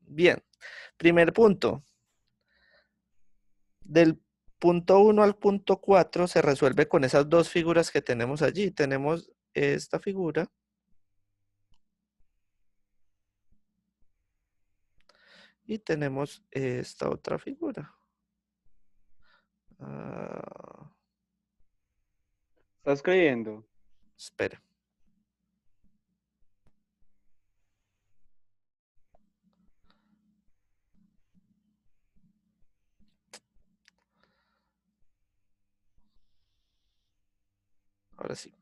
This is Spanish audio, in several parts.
Bien. Primer punto. Del punto 1 al punto 4 se resuelve con esas dos figuras que tenemos allí. Tenemos esta figura y tenemos esta otra figura. ¿Está escribiendo? Espera. Ahora sí.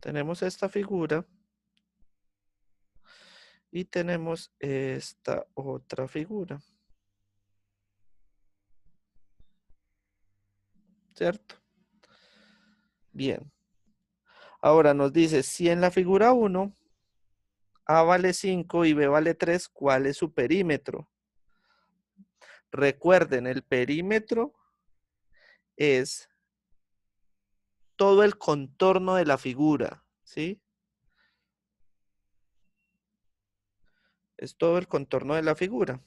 Tenemos esta figura y tenemos esta otra figura. ¿Cierto? Bien. Ahora nos dice, si en la figura 1 A vale 5 y B vale 3, ¿cuál es su perímetro? Recuerden, el perímetro es todo el contorno de la figura, ¿sí? Es todo el contorno de la figura.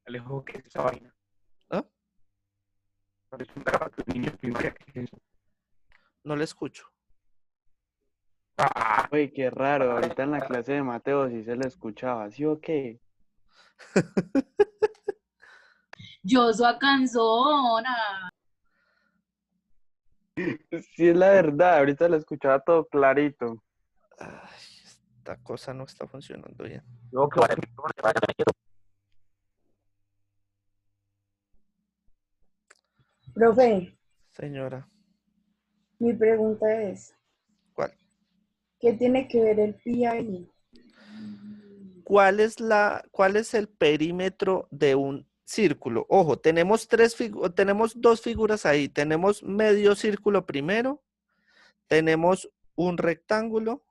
Alejo, ¿qué es esa vaina? ¿Ah? Parece un garabato de niño de primaria, ¿qué es eso? No le escucho. Ah, Uy, qué raro, ahorita en la clase de Mateo sí se le escuchaba, ¿sí o qué? Yo soy cansona. Sí, es la verdad, ahorita le escuchaba todo clarito. Ay, esta cosa no está funcionando bien. yo que vaya, vaya, me quedo. Profe, Señora, mi pregunta es, ¿cuál? ¿qué tiene que ver el pi ahí? ¿Cuál es el perímetro de un círculo? Ojo, tenemos dos figuras ahí. Tenemos medio círculo primero, tenemos un rectángulo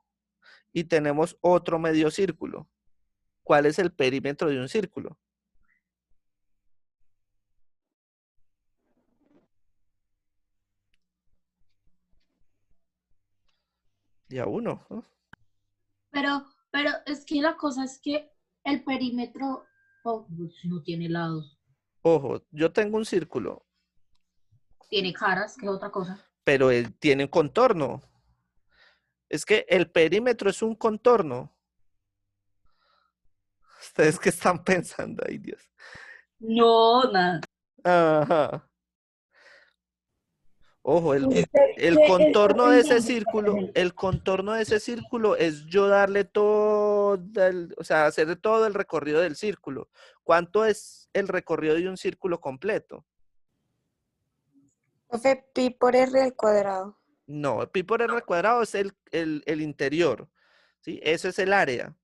y tenemos otro medio círculo. ¿Cuál es el perímetro de un círculo? Ya uno, ¿no? Pero es que la cosa es que el perímetro pues, no tiene lados, Ojo, yo tengo un círculo, tiene caras, que es otra cosa. pero él tiene un contorno. Es que el perímetro es un contorno. ¿Ustedes qué están pensando? Ay, Dios. No, nada. Ajá. Ojo, ¿Usted el qué está contorno de ese pensando, por círculo, ejemplo? el contorno de ese círculo es yo darle todo, o sea, hacer todo el recorrido del círculo. ¿Cuánto es el recorrido de un círculo completo? Profe, pi por r al cuadrado. No, pi por r cuadrado es el interior, ¿sí? Eso es el área.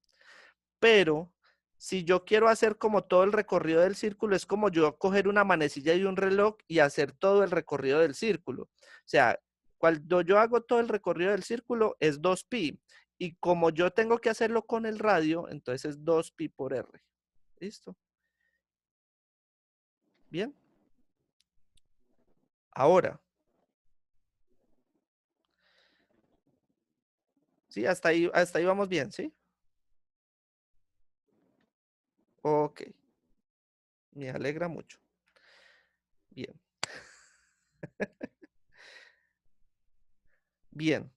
Pero si yo quiero hacer como todo el recorrido del círculo, es como yo coger una manecilla y un reloj y hacer todo el recorrido del círculo. O sea, cuando yo hago todo el recorrido del círculo es 2pi. Y como yo tengo que hacerlo con el radio, entonces es 2pi por r. ¿Listo? Bien. Ahora, ¿sí? Hasta ahí vamos bien, ¿sí? Ok. Me alegra mucho. Bien. Bien.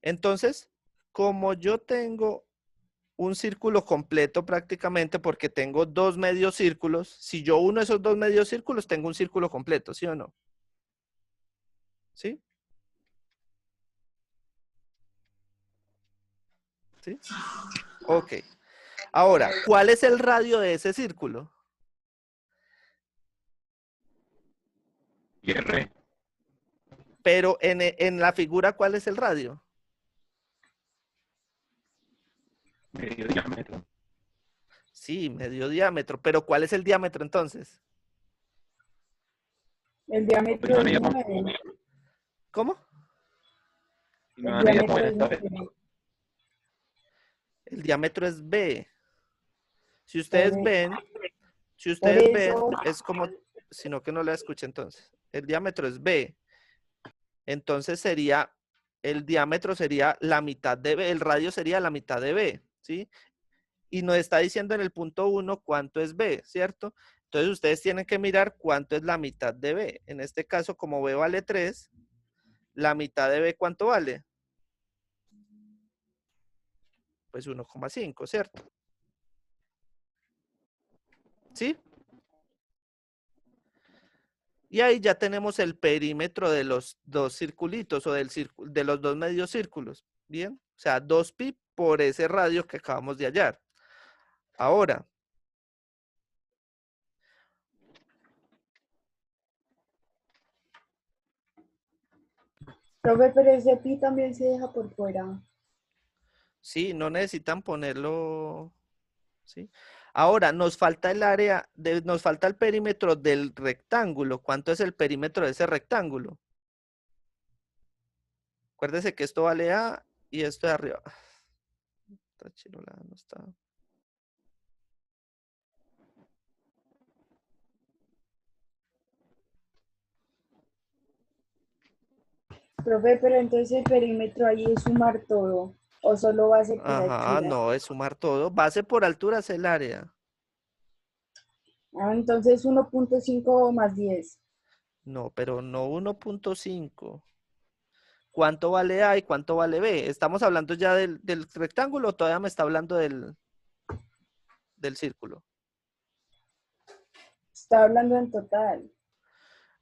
Entonces, como yo tengo un círculo completo prácticamente porque tengo dos medios círculos, si yo uno esos dos medios círculos, tengo un círculo completo, ¿sí o no? ¿Sí? ¿Sí? Ok. Ahora, ¿cuál es el radio de ese círculo? y R, Pero en la figura, ¿cuál es el radio? medio diámetro. Sí, medio diámetro. Pero ¿cuál es el diámetro entonces? El diámetro es 9. ¿Cómo? Y me El van a ir a diámetro mover es esta vez. 9. El diámetro es B. Si Por, ustedes ven, por eso, es como, sino que no la escuché entonces. El diámetro es B. Entonces sería el diámetro sería la mitad de B, el radio sería la mitad de B, ¿sí? Y nos está diciendo en el punto 1 cuánto es B, ¿cierto? Entonces ustedes tienen que mirar cuánto es la mitad de B. En este caso, como B vale 3, la mitad de B, ¿cuánto vale? Pues 1,5, ¿cierto? ¿Sí? Y ahí ya tenemos el perímetro de los dos circulitos o de los dos medios círculos. ¿Bien? O sea, 2pi por ese radio que acabamos de hallar. Ahora, Profe, pero ese pi también se deja por fuera. sí, no necesitan ponerlo, ¿sí? Ahora, nos falta el área, nos falta el perímetro del rectángulo. ¿Cuánto es el perímetro de ese rectángulo? Acuérdese que esto vale A y esto de arriba. Está chirolada, no está. Profe, pero entonces el perímetro ahí es sumar todo, o solo base por Ajá, altura. no, es sumar todo. Base por altura es el área. Ah, entonces 1.5 más 10. No, pero no 1,5. ¿Cuánto vale A y cuánto vale B? ¿Estamos hablando ya del rectángulo o todavía me está hablando del círculo? Está hablando en total.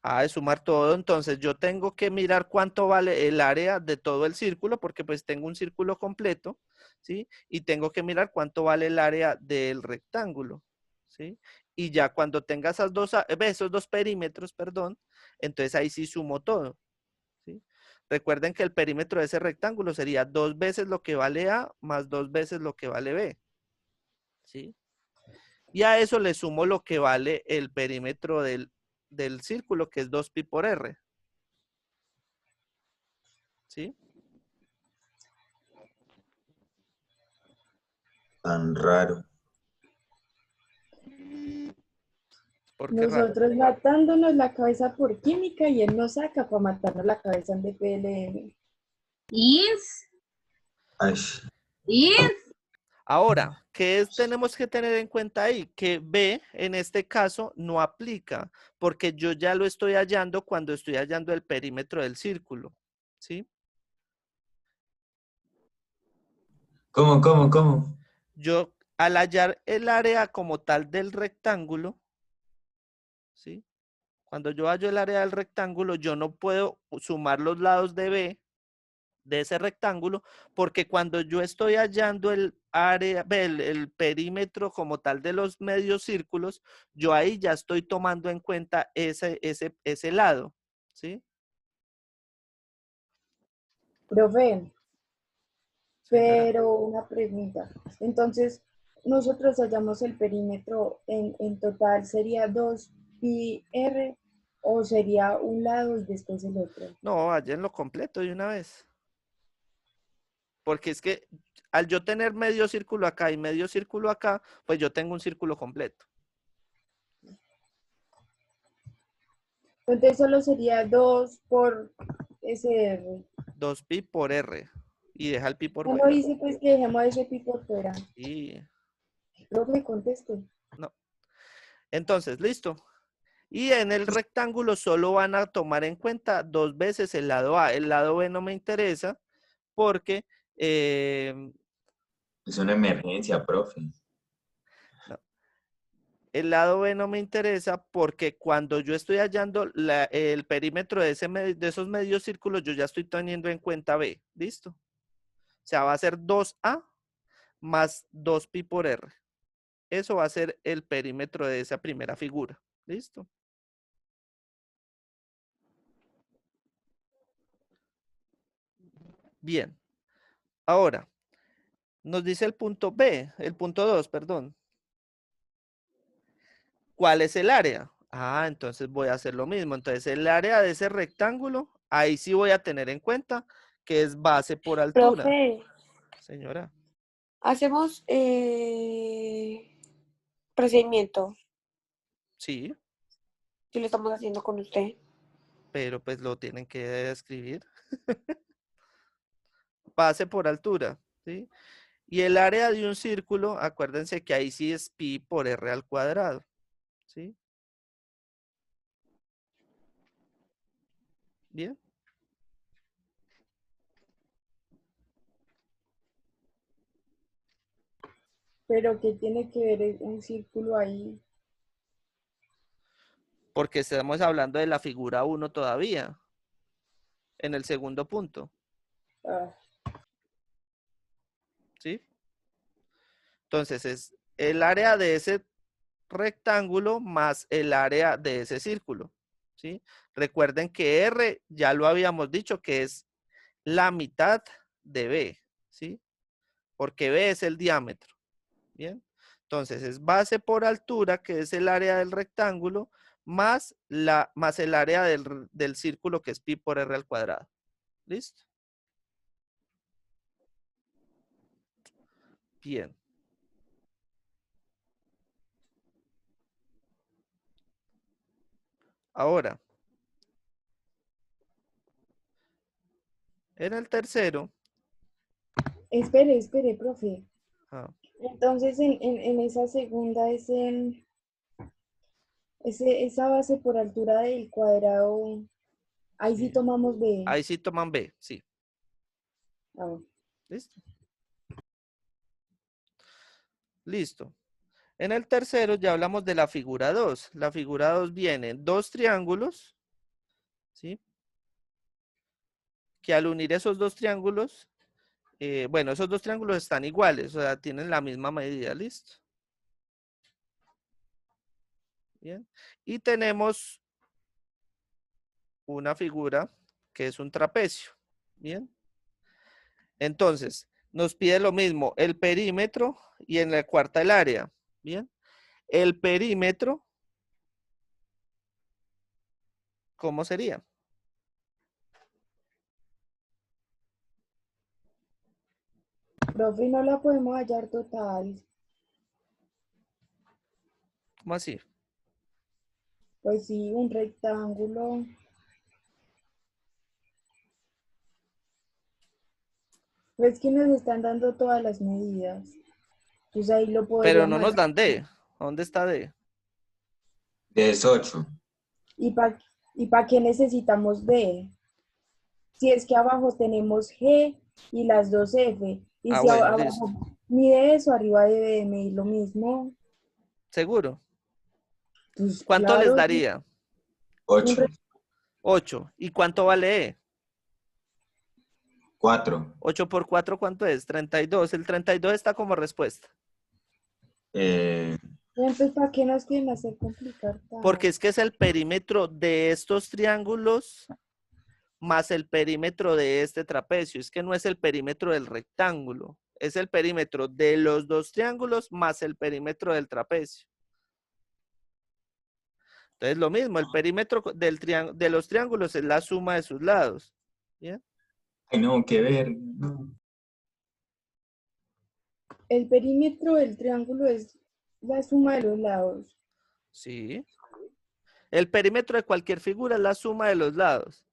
Ah, de sumar todo, entonces yo tengo que mirar cuánto vale el área de todo el círculo, porque pues tengo un círculo completo, ¿sí? Y tengo que mirar cuánto vale el área del rectángulo, ¿sí? Y ya cuando tenga esos dos perímetros, perdón, entonces ahí sí sumo todo, ¿sí? Recuerden que el perímetro de ese rectángulo sería 2 veces lo que vale A más 2 veces lo que vale B, ¿sí? Y a eso le sumo lo que vale el perímetro del círculo, que es 2pi por R. ¿Sí? Tan raro. ¿Por qué raro? Nosotros matándonos la cabeza por química y él nos saca para matarnos la cabeza en DPLM. Is, Ay, is. Ahora, tenemos que tener en cuenta ahí? Que B, en este caso, no aplica, porque yo ya lo estoy hallando cuando estoy hallando el perímetro del círculo. ¿Sí? ¿Cómo? Yo, al hallar el área como tal del rectángulo, ¿sí? Cuando yo hallo el área del rectángulo, yo no puedo sumar los lados de B de ese rectángulo, porque cuando yo estoy hallando el área, el perímetro como tal de los medios círculos, yo ahí ya estoy tomando en cuenta ese lado, ¿sí? Profe, Señora. pero una pregunta. Entonces, nosotros hallamos el perímetro en total, ¿sería 2 pi r o sería un lado y después el otro? No, hallenlo completo de una vez. Porque es que al yo tener medio círculo acá y medio círculo acá, pues yo tengo un círculo completo. Entonces solo sería 2 por SR. 2pi por R. Y deja el pi por No fuera. dice pues que dejemos ese pi por fuera. Y Profe, conteste. no. Entonces, listo. Y en el rectángulo solo van a tomar en cuenta 2 veces el lado A. El lado B no me interesa porque es una emergencia, profe. no, el lado B no me interesa porque cuando yo estoy hallando el perímetro de esos medios círculos, yo ya estoy teniendo en cuenta B. ¿Listo? O sea, va a ser 2A más 2pi por R. Eso va a ser el perímetro de esa primera figura. ¿Listo? Bien. Ahora, nos dice el punto B, el punto 2, perdón. ¿Cuál es el área? Ah, entonces voy a hacer lo mismo. Entonces el área de ese rectángulo, ahí sí voy a tener en cuenta que es base por altura. Profe, Señora. hacemos procedimiento. Sí, Si lo estamos haciendo con usted. pero pues lo tienen que escribir. base por altura, ¿sí? Y el área de un círculo, acuérdense que ahí sí es pi por r al cuadrado, ¿sí? Bien. Pero ¿qué tiene que ver un círculo ahí? Porque estamos hablando de la figura 1 todavía, en el segundo punto, Ah, ¿sí? Entonces es el área de ese rectángulo más el área de ese círculo, ¿sí? Recuerden que R ya lo habíamos dicho que es la mitad de B, ¿sí? Porque B es el diámetro, ¿bien? Entonces es base por altura, que es el área del rectángulo, más el área del círculo, que es pi por r al cuadrado. ¿Listo? Bien. Ahora, en el tercero, espere, profe. ah, Entonces, en esa segunda, esa base por altura del cuadrado, ahí sí sí, tomamos B. ahí sí toman B, sí. Ah, bueno. ¿Listo? Listo. En el tercero ya hablamos de la figura 2. La figura 2 viene dos triángulos, ¿sí? Que al unir esos dos triángulos, bueno, esos dos triángulos están iguales, o sea, tienen la misma medida, ¿listo? Bien. Y tenemos una figura que es un trapecio, ¿bien? Entonces, nos pide lo mismo, el perímetro y en la cuarta el área, ¿bien? El perímetro, ¿cómo sería? Profe, no la podemos hallar total. ¿Cómo así? Pues sí, un rectángulo. Pues que nos están dando todas las medidas. Entonces ahí lo Pero no podríamos nos hallar. dan D. ¿Dónde está D? Es 8. ¿Y para qué necesitamos D? Si es que abajo tenemos G y las dos F. Y Ah, si bueno, listo. abajo mide eso, arriba debe de medir lo mismo. ¿Seguro? Pues ¿Cuánto les claro, daría? un 8. 8. ¿Y cuánto vale E? 4. 8 por 4, ¿cuánto es? 32. El 32 está como respuesta. entonces, ¿para qué nos quieren hacer complicar Porque tanto? es que es el perímetro de estos triángulos más el perímetro de este trapecio. Es que no es el perímetro del rectángulo. Es el perímetro de los dos triángulos más el perímetro del trapecio. Entonces, lo mismo, el perímetro de los triángulos es la suma de sus lados. ¿Bien? Ay, no, que ver. No. El perímetro del triángulo es la suma de los lados. Sí. El perímetro de cualquier figura es la suma de los lados.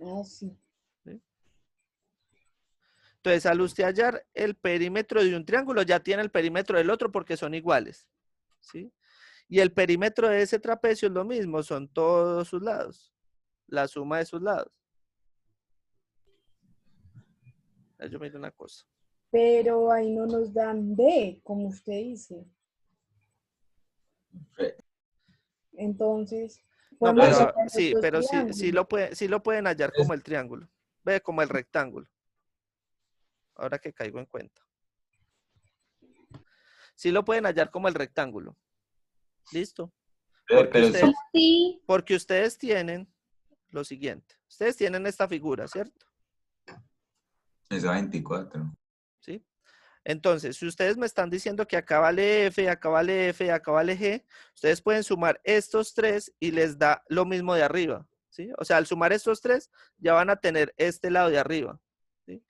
Ah, sí. ¿Sí? Entonces, al usted hallar el perímetro de un triángulo, ya tiene el perímetro del otro porque son iguales. ¿Sí? Y el perímetro de ese trapecio es lo mismo, son todos sus lados. La suma de sus lados. Yo miro una cosa. Pero ahí no nos dan D, como usted dice. Entonces, No, podemos Eso, pero hallar sí, los pero sí, triángulos. sí lo pueden hallar como el triángulo. Ve, como el rectángulo. Ahora que caigo en cuenta. Sí lo pueden hallar como el rectángulo. ¿Listo? Porque pero eso, Sí, porque ustedes tienen lo siguiente. Ustedes tienen esta figura, ¿cierto? eso 24. ¿Sí? Entonces, si ustedes me están diciendo que acá vale F, acá vale F, acá vale G, ustedes pueden sumar estos tres y les da lo mismo de arriba. ¿Sí? O sea, al sumar estos tres, ya van a tener este lado de arriba. ¿Sí?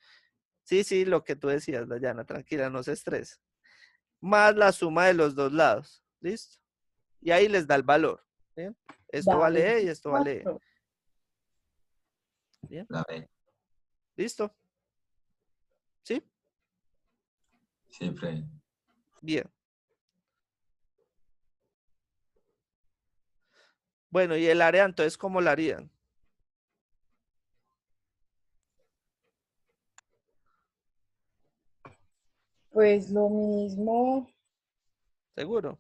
Sí, sí, lo que tú decías, Dayana, tranquila, no se estrese. Más la suma de los dos lados. ¿Listo? Y ahí les da el valor. ¿Bien? Esto Da vale E y esto vale E. 24. ¿Bien? La B. ¿Listo? Sí, Freddy. Bien. Bueno, y el área, entonces, ¿cómo la harían? Pues lo mismo, ¿Seguro?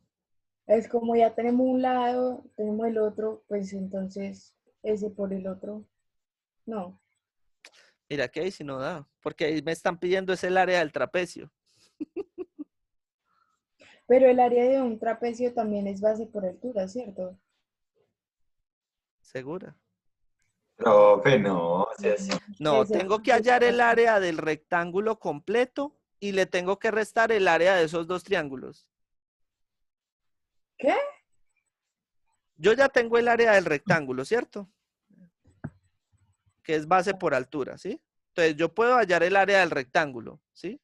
es como ya tenemos un lado, tenemos el otro, pues entonces ese por el otro. No, Mira que ahí sí no da, porque ahí me están pidiendo es el área del trapecio. pero el área de un trapecio también es base por altura, ¿cierto? ¿Segura? Profe, no, o sea, sí. No, Ese tengo que hallar el área del rectángulo completo y le tengo que restar el área de esos dos triángulos. ¿Qué? Yo ya tengo el área del rectángulo, ¿cierto? Que es base por altura, ¿sí? Entonces yo puedo hallar el área del rectángulo, ¿sí?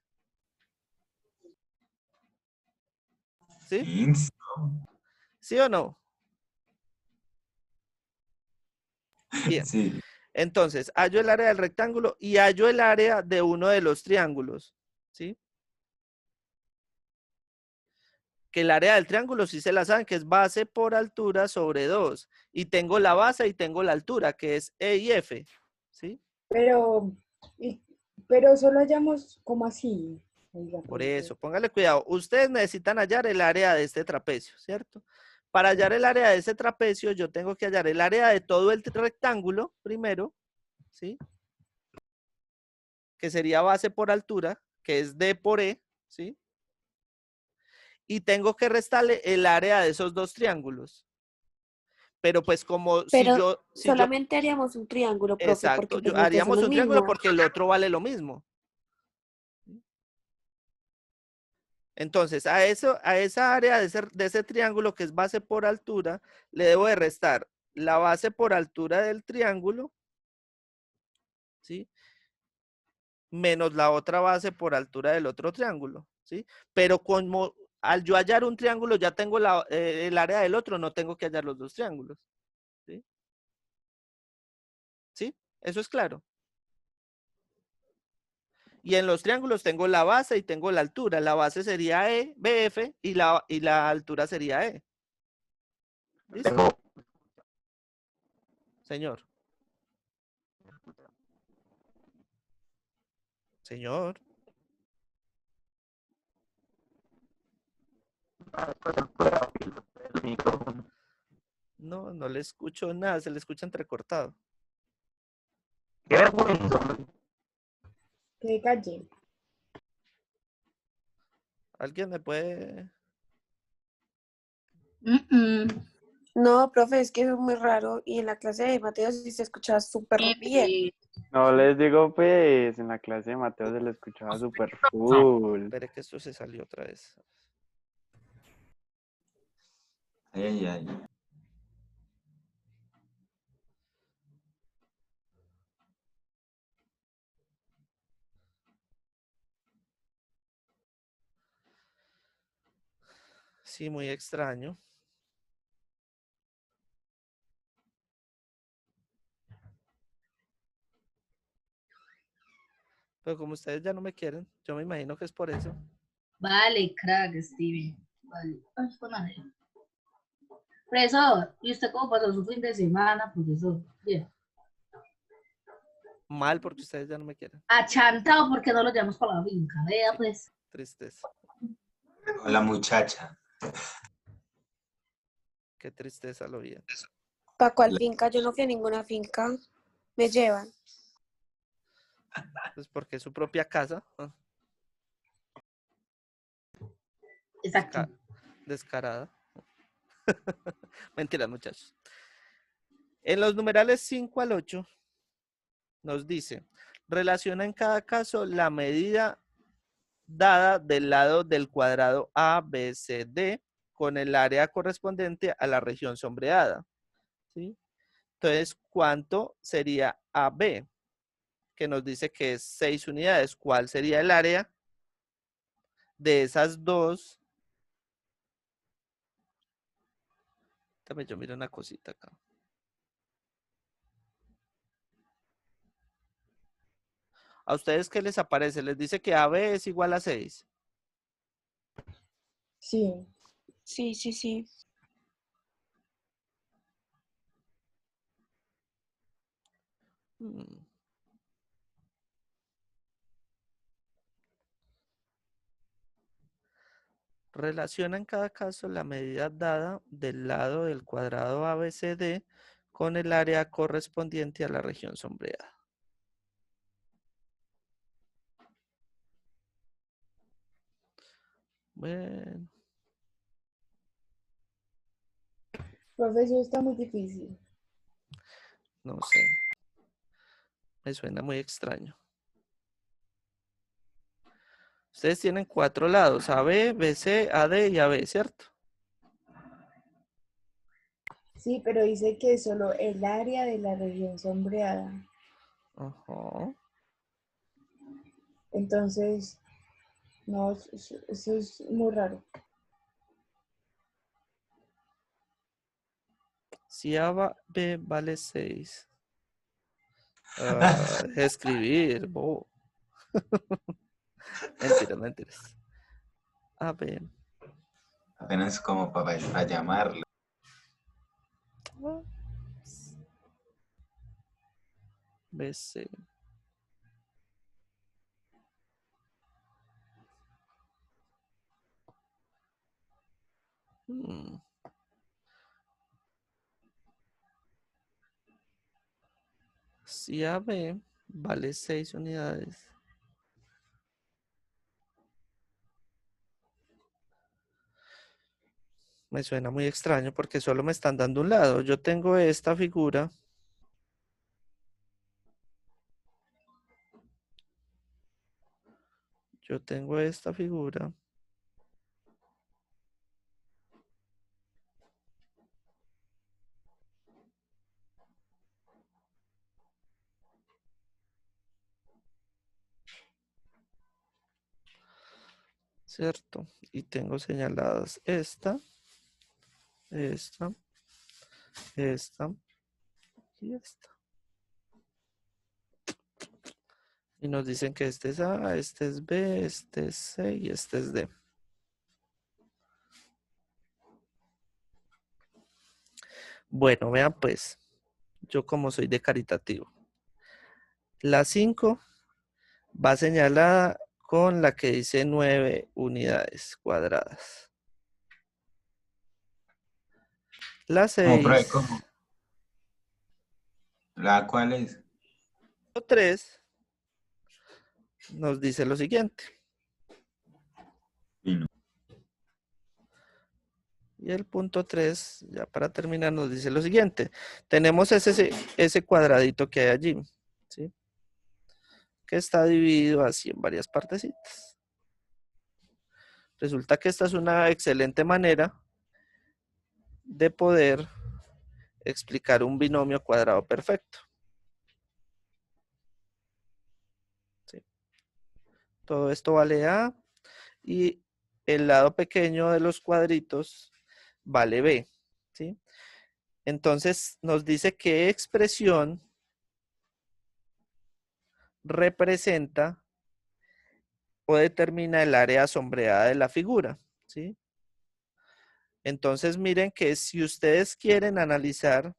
¿Sí? Inso. ¿Sí o no? Bien. Sí. Entonces, hallo el área del rectángulo y hallo el área de uno de los triángulos, ¿sí? Que el área del triángulo sí se la saben, que es base por altura sobre 2. Y tengo la base y tengo la altura, que es E y F, ¿sí? Pero, y- pero solo hallamos como así. Oiga, Por profe. eso, póngale cuidado. Ustedes necesitan hallar el área de este trapecio, ¿cierto? Para hallar el área de ese trapecio, yo tengo que hallar el área de todo el rectángulo primero, ¿sí? Que sería base por altura, que es D por E, ¿sí? Y tengo que restarle el área de esos dos triángulos. Pero pues como Pero si yo, solamente haríamos un triángulo, profe, exacto, porque pues yo los dos son haríamos el un triángulo mismo. porque el otro vale lo mismo. Entonces, a esa área de ese triángulo que es base por altura, le debo de restar la base por altura del triángulo, ¿sí? Menos la otra base por altura del otro triángulo, ¿sí? Pero como al yo hallar un triángulo ya tengo el área del otro, no tengo que hallar los dos triángulos, ¿sí? ¿Sí? Eso es claro. Y en los triángulos tengo la base y tengo la altura. La base sería E, BF y la altura sería E. ¿Listo? Tengo, Señor. Señor. el micrófono. No, no le escucho nada, se le escucha entrecortado. Qué vergüenza, hombre. Que calle. ¿Alguien me puede? No, profe, es que eso es muy raro y en la clase de Mateo sí se escuchaba súper bien. No les digo, pues, en la clase de Mateo se le escuchaba súper full. Espere que esto se salió otra vez. Ay, ay, ay. Sí, muy extraño. Pero como ustedes ya no me quieren, yo me imagino que es por eso. Vale, crack, Steven. Vale. Ay, con madre. Profesor, ¿y usted cómo pasó su fin de semana, profesor? Bien. Mal porque ustedes ya no me quieren. Achantado porque no lo llevamos para la finca. Vea, pues. Tristeza. Hola, muchacha. Qué tristeza lo vi. ¿Para cuál finca? Yo no fui a ninguna finca. Me llevan. Pues porque es su propia casa. Exacto. Descarada. Mentira, muchachos. En los numerales 5 al 8 nos dice, relaciona en cada caso la medida dada del lado del cuadrado ABCD con el área correspondiente a la región sombreada, ¿sí? Entonces, ¿cuánto sería AB? Que nos dice que es 6 unidades. ¿Cuál sería el área de esas dos? Déjame yo miro una cosita acá. ¿A ustedes qué les aparece? Les dice que AB es igual a 6. Sí. Sí, sí, sí. Mm. Relaciona en cada caso la medida dada del lado del cuadrado ABCD con el área correspondiente a la región sombreada. Bueno, Profesor, está muy difícil. no sé. Me suena muy extraño. Ustedes tienen 4 lados, AB, BC, AD y AB, ¿cierto? Sí, pero dice que solo el área de la región sombreada. Ajá. Entonces, no, eso es muy raro. Si AB vale 6. Escribir, bo. Mentiras, mentiras. AB. Apenas como para llamarlo. BC. Hmm. Si AB vale 6 unidades. Me suena muy extraño porque solo me están dando un lado. Yo tengo esta figura. Yo tengo esta figura. ¿Cierto? Y tengo señaladas esta, esta, esta y esta. Y nos dicen que este es A, este es B, este es C y este es D. Bueno, vean pues, yo como soy de caritativo. La 5 va señalada con la que dice 9 unidades cuadradas. La Como, 6, ¿cómo? ¿La cuál es? 3 nos dice lo siguiente. Vino. Y el punto 3, ya para terminar, nos dice lo siguiente. Tenemos ese cuadradito que hay allí, ¿sí? Que está dividido así en varias partecitas. Resulta que esta es una excelente manera de poder explicar un binomio cuadrado perfecto. ¿Sí? Todo esto vale A y el lado pequeño de los cuadritos vale B. ¿Sí? Entonces nos dice qué expresión representa o determina el área sombreada de la figura. ¿Sí? Entonces miren que si ustedes quieren analizar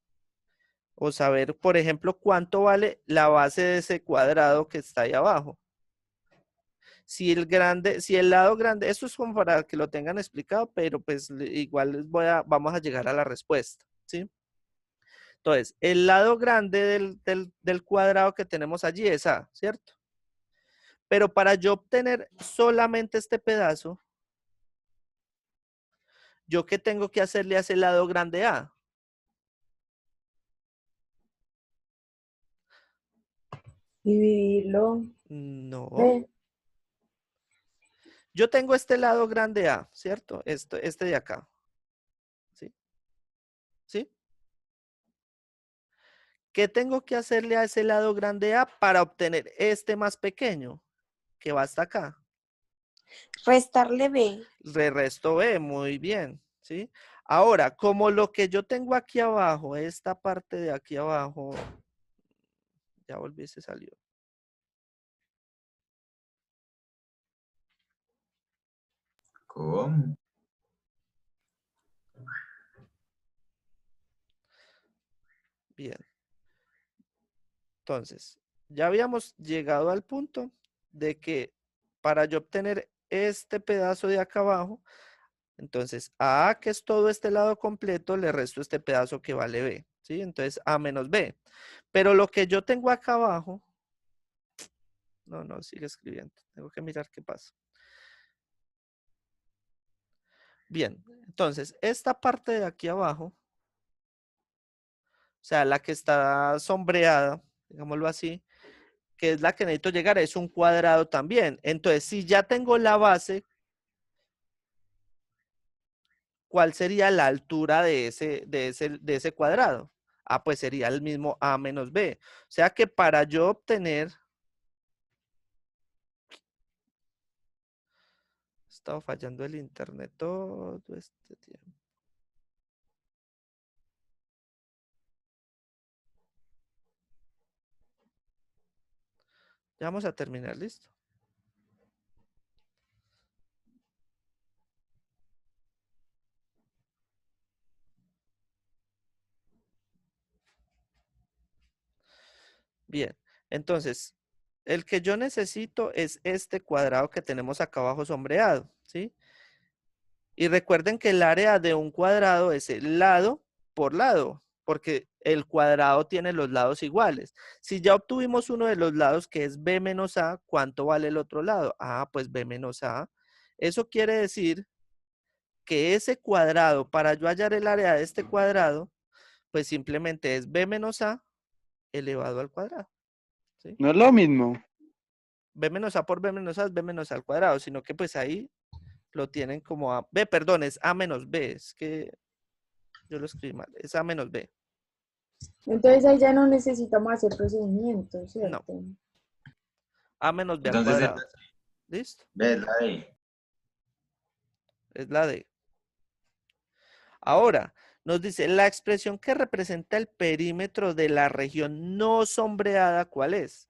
o saber, por ejemplo, cuánto vale la base de ese cuadrado que está ahí abajo. Si el lado grande, esto es como para que lo tengan explicado, pero pues igual vamos a llegar a la respuesta, ¿sí? Entonces, el lado grande del cuadrado que tenemos allí es A, ¿cierto? Pero para yo obtener solamente este pedazo, ¿yo qué tengo que hacerle a ese lado grande A? Dividirlo. No. Ve, Yo tengo este lado grande A, ¿cierto? Este de acá. ¿Sí? ¿Sí? ¿Qué tengo que hacerle a ese lado grande A para obtener este más pequeño que va hasta acá? Restarle B. Le resto B, muy bien, ¿sí? Ahora, como lo que yo tengo aquí abajo, esta parte de aquí abajo, ya volví, se salió. ¿Cómo? Bien. Entonces, ya habíamos llegado al punto de que para yo obtener este pedazo de acá abajo, entonces a A, que es todo este lado completo, le resto este pedazo que vale B, ¿sí? Entonces A menos B. Pero lo que yo tengo acá abajo, no, sigue escribiendo. Tengo que mirar qué pasa. Bien, entonces esta parte de aquí abajo, o sea, la que está sombreada, digámoslo así, que es la que necesito llegar, es un cuadrado también. Entonces, si ya tengo la base, ¿cuál sería la altura de ese cuadrado? Ah, pues sería el mismo A menos B. O sea que para yo obtener... Estaba fallando el internet todo este tiempo. Ya vamos a terminar, ¿listo? Bien, entonces, el que yo necesito es este cuadrado que tenemos acá abajo sombreado, ¿sí? Y recuerden que el área de un cuadrado es el lado por lado, porque el cuadrado tiene los lados iguales. Si ya obtuvimos uno de los lados que es B menos A, ¿cuánto vale el otro lado? Ah, pues B menos A. Eso quiere decir que ese cuadrado, para yo hallar el área de este cuadrado, pues simplemente es B menos A elevado al cuadrado, ¿sí? No es lo mismo. B menos A por B menos A es B menos A al cuadrado, sino que pues ahí lo tienen como A. B, perdón, es A menos B. Es que yo lo escribí mal. Es A menos B. Entonces ahí ya no necesitamos hacer procedimientos, No. ¿cierto? A menos B al Entonces, cuadrado. ¿Listo? ¿ves la D? Es la D. Ahora, nos dice, la expresión que representa el perímetro de la región no sombreada, ¿cuál es?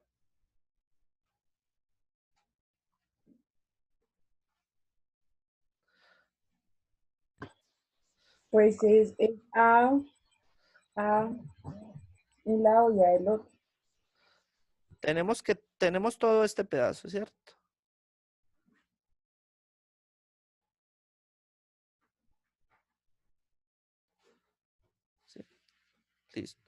Pues es A, un lado y A el otro. Tenemos todo este pedazo, ¿cierto? Sí. Listo.